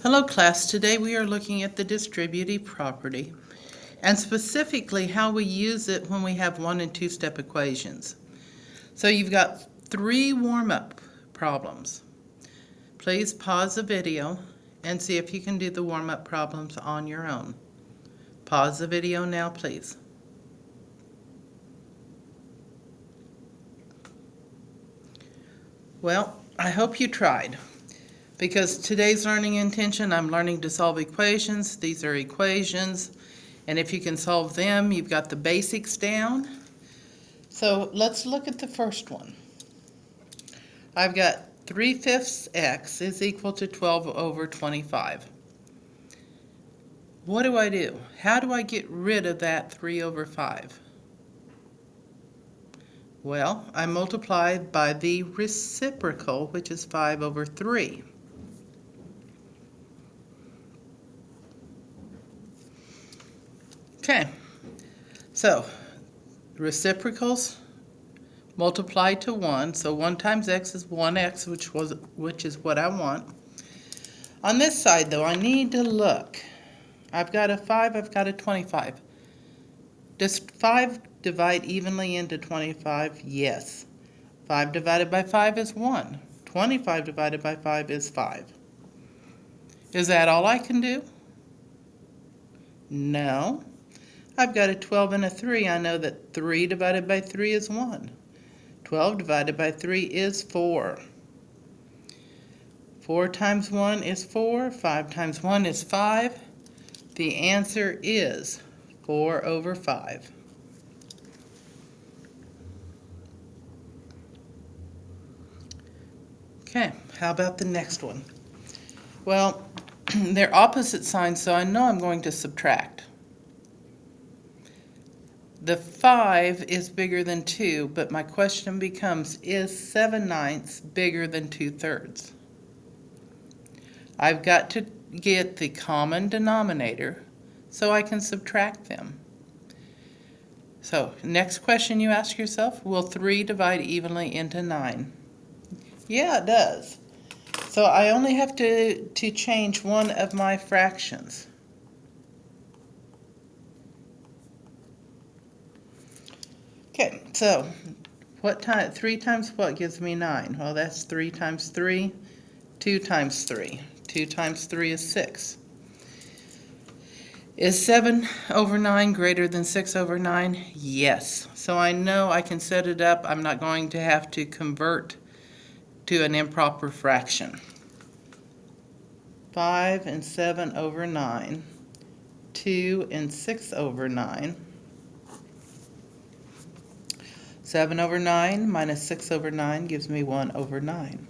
Hello class, today we are looking at the distributive property and specifically how we use it when we have one and two-step equations. So you've got three warm-up problems. Please pause the video and see if you can do the warm-up problems on your own. Pause the video now, please. Well, I hope you tried. Because today's learning intention, I'm learning to solve equations. These are equations, and if you can solve them, you've got the basics down. So let's look at the first one. I've got 3/5 x is equal to 12 over 25. What do I do? How do I get rid of that 3 over 5? Well, I multiply by the reciprocal, which is 5 over 3. Okay, so reciprocals multiply to 1, so 1 times x is 1x, which is what I want. On this side, though, I need to look. I've got a 5, I've got a 25. Does 5 divide evenly into 25? Yes. 5 divided by 5 is 1. 25 divided by 5 is 5. Is that all I can do? No. I've got a 12 and a 3. I know that 3 divided by 3 is 1. 12 divided by 3 is 4. 4 times 1 is 4. 5 times 1 is 5. The answer is 4 over 5. Okay, how about the next one? Well, they're opposite signs, so I know I'm going to subtract. The 5 is bigger than 2, but my question becomes, is 7/9 bigger than 2/3? I've got to get the common denominator so I can subtract them. So, next question you ask yourself, will 3 divide evenly into 9? Yeah, it does. So I only have to change one of my fractions. Okay, so 3 times what gives me 9? Well, that's 3 times 3, 2 times 3. 2 times 3 is 6. Is 7 over 9 greater than 6 over 9? Yes. So I know I can set it up. I'm not going to have to convert to an improper fraction. 5 and 7 over 9. 2 and 6 over 9. 7 over 9 minus 6 over 9 gives me 1 over 9.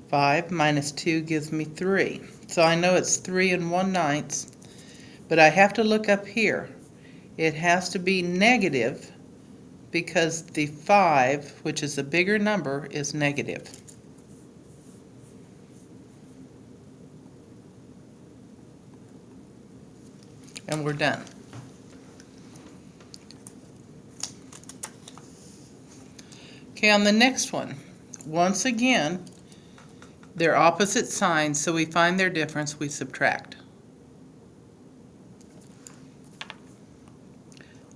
5 minus 2 gives me 3. So I know it's 3 and 1/9, but I have to look up here. It has to be negative because the 5, which is a bigger number, is negative. And we're done. Okay, on the next one, once again, they're opposite signs, so we find their difference, we subtract.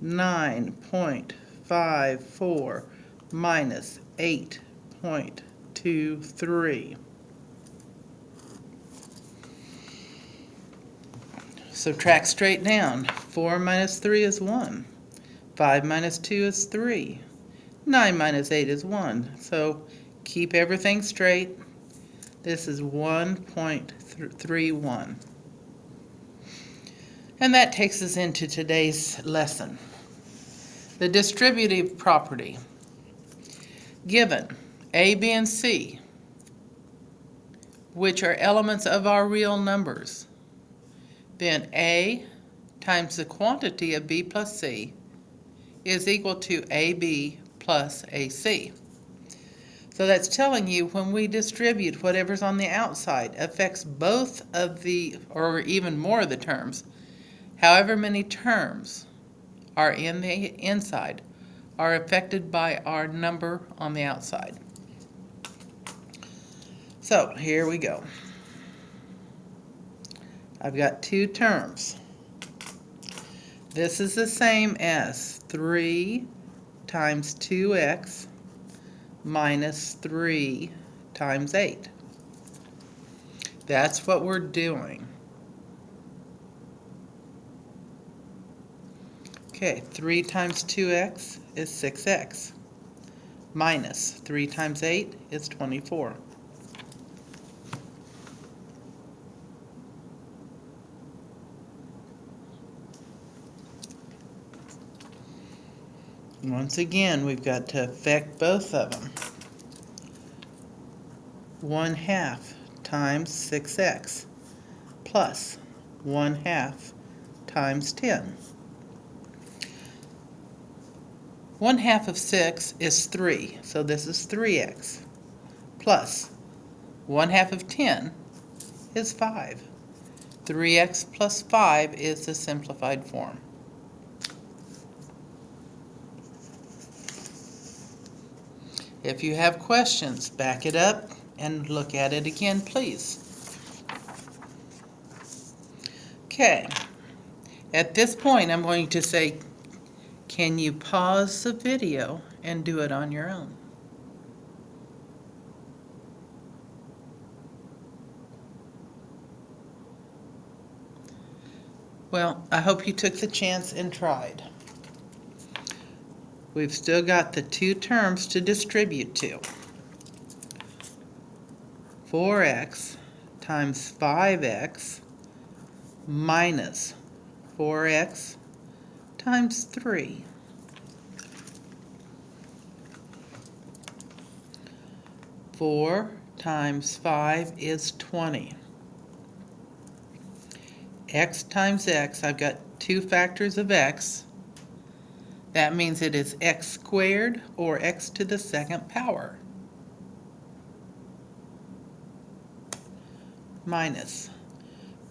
9.54 minus 8.23. Subtract straight down. 4 minus 3 is 1. 5 minus 2 is 3. 9 minus 8 is 1. So keep everything straight. This is 1.31. And that takes us into today's lesson. The distributive property. Given A, B, and C, which are elements of our real numbers, then A times the quantity of B plus C is equal to AB plus AC. So that's telling you when we distribute whatever's on the outside affects both of the, or even more of the terms. However many terms are in the inside are affected by our number on the outside. So here we go. I've got two terms. This is the same as 3 times 2x minus 3 times 8. That's what we're doing. Okay, 3 times 2x is 6x. Minus 3 times 8 is 24. Once again, we've got to affect both of them. 1/2 times 6x plus 1/2 times 10. 1/2 of 6 is 3, so this is 3x. Plus 1/2 of 10 is 5. 3x plus 5 is the simplified form. If you have questions, back it up and look at it again, please. Okay, at this point I'm going to say, can you pause the video and do it on your own? Well, I hope you took the chance and tried. We've still got the two terms to distribute to. 4x times 5x minus 4x times 3. 4 times 5 is 20. X times x, I've got two factors of x. That means it is x squared or x to the second power. Minus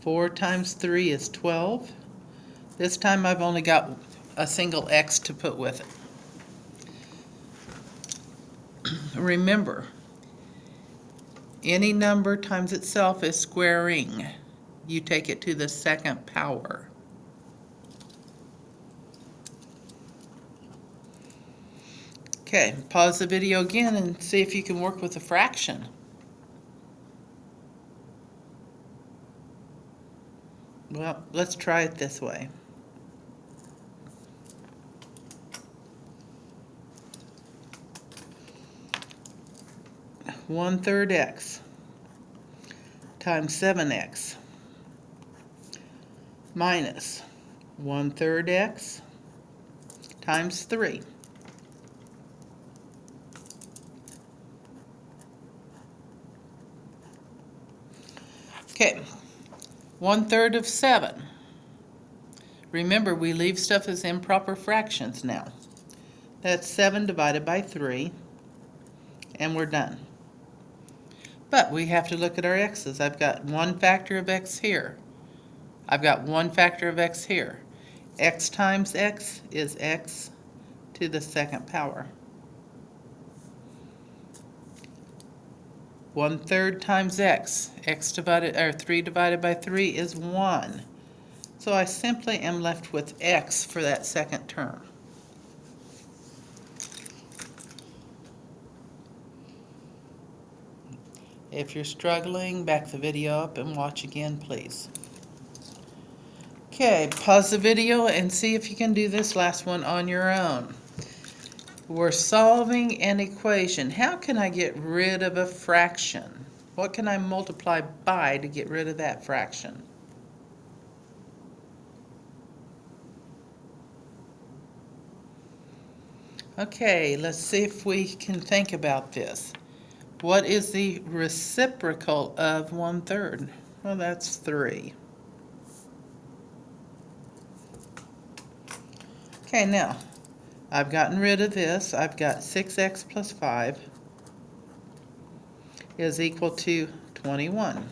4 times 3 is 12. This time I've only got a single x to put with it. Remember, any number times itself is squaring. You take it to the second power. Okay, pause the video again and see if you can work with a fraction. Well, let's try it this way. One-third x times 7x minus 1/3 x times 3. Okay, 1/3 of 7. Remember, we leave stuff as improper fractions now. That's 7 divided by 3, and we're done. But we have to look at our x's. I've got one factor of x here. I've got one factor of x here. X times x is x to the second power. 1/3 times x. X divided, or 3 divided by 3 is 1. So I simply am left with x for that second term. If you're struggling, back the video up and watch again, please. Okay, pause the video and see if you can do this last one on your own. We're solving an equation. How can I get rid of a fraction? What can I multiply by to get rid of that fraction? Okay, let's see if we can think about this. What is the reciprocal of 1/3? Well, that's 3. Okay, now, I've gotten rid of this. I've got 6x plus 5 is equal to 21.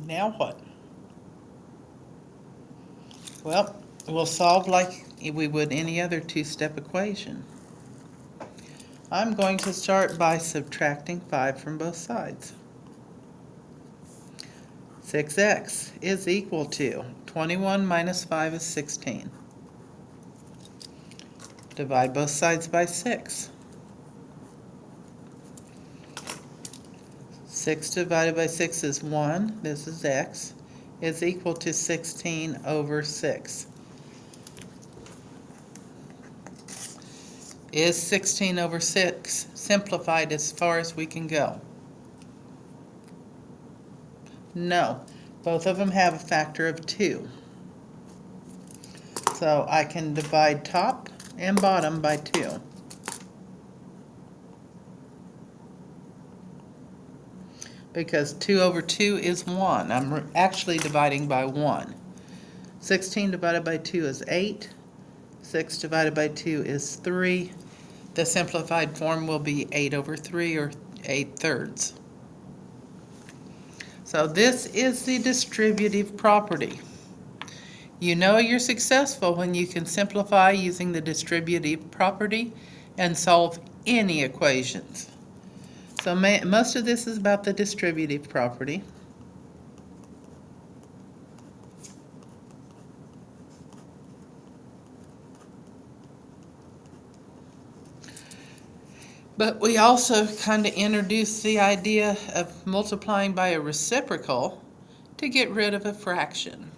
Now what? Well, we'll solve like we would any other two-step equation. I'm going to start by subtracting 5 from both sides. 6x is equal to 21 minus 5 is 16. Divide both sides by 6. 6 divided by 6 is 1, this is x, is equal to 16 over 6. Is 16 over 6 simplified as far as we can go? No. Both of them have a factor of 2. So I can divide top and bottom by 2. Because 2 over 2 is 1. I'm actually dividing by 1. 16 divided by 2 is 8. 6 divided by 2 is 3. The simplified form will be 8 over 3, or 8/3. So this is the distributive property. You know you're successful when you can simplify using the distributive property and solve any equations. So most of this is about the distributive property. But we also kind of introduced the idea of multiplying by a reciprocal to get rid of a fraction.